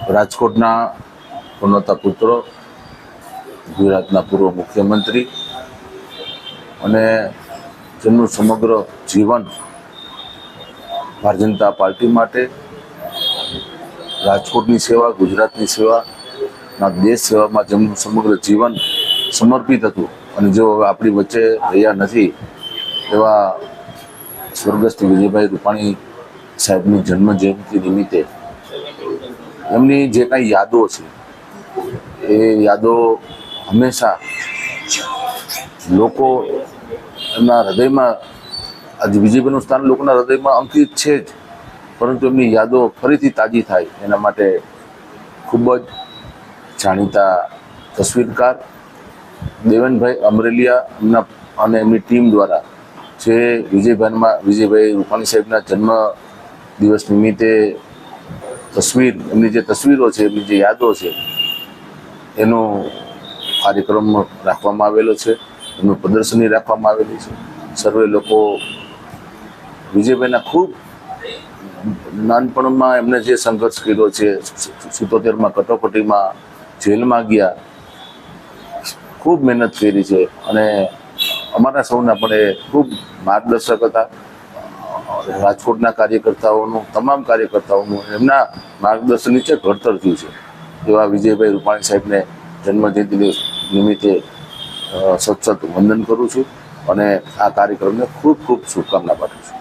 રાજકોટના પનોતા પુત્રો, ગુજરાતના પૂર્વ મુખ્યમંત્રી અને જેમનું સમગ્ર જીવન ભારતીય જનતા પાર્ટી માટે, રાજકોટની સેવા, ગુજરાતની સેવા, દેશ સેવામાં જેમનું સમગ્ર જીવન સમર્પિત હતું અને જેઓ હવે આપણી વચ્ચે રહ્યા નથી એવા સ્વર્ગસ્થ વિજયભાઈ રૂપાણી સાહેબની જન્મ જયંતિ નિમિત્તે એમની જે કાંઈ યાદો છે એ યાદો હંમેશા લોકો એમના હૃદયમાં, આજે વિજયભાઈનું સ્થાન લોકોના હૃદયમાં અંકિત છે જ, પરંતુ એમની યાદો ફરીથી તાજી થાય એના માટે ખૂબ જ જાણીતા તસવીરકાર દેવનભાઈ અમરેલિયા એમના અને એમની ટીમ દ્વારા જે વિજયભાઈ રૂપાણી સાહેબના જન્મ દિવસ નિમિત્તે એમની જે તસવીરો છે, એમની જે યાદો છે, એનો કાર્યક્રમ રાખવામાં આવેલો છે, એનું પ્રદર્શની રાખવામાં આવેલી છે. સર્વે લોકો વિજયભાઈના ખૂબ નાનપણમાં એમને જે સંઘર્ષ કર્યો છે, 77માં કટોકટીમાં જેલમાં ગયા, ખૂબ મહેનત કરી છે અને અમારા સૌના પણ એ ખૂબ માર્ગદર્શક હતા. રાજકોટના કાર્યકર્તાઓનું, તમામ કાર્યકર્તાઓનું એમના માર્ગદર્શન નીચે ઘડતર થયું છે. એવા વિજયભાઈ રૂપાણી સાહેબને જન્મજયંતિ નિમિત્તે સતત વંદન કરું છું અને આ કાર્યક્રમને ખૂબ ખૂબ શુભકામના પાઠવું છું.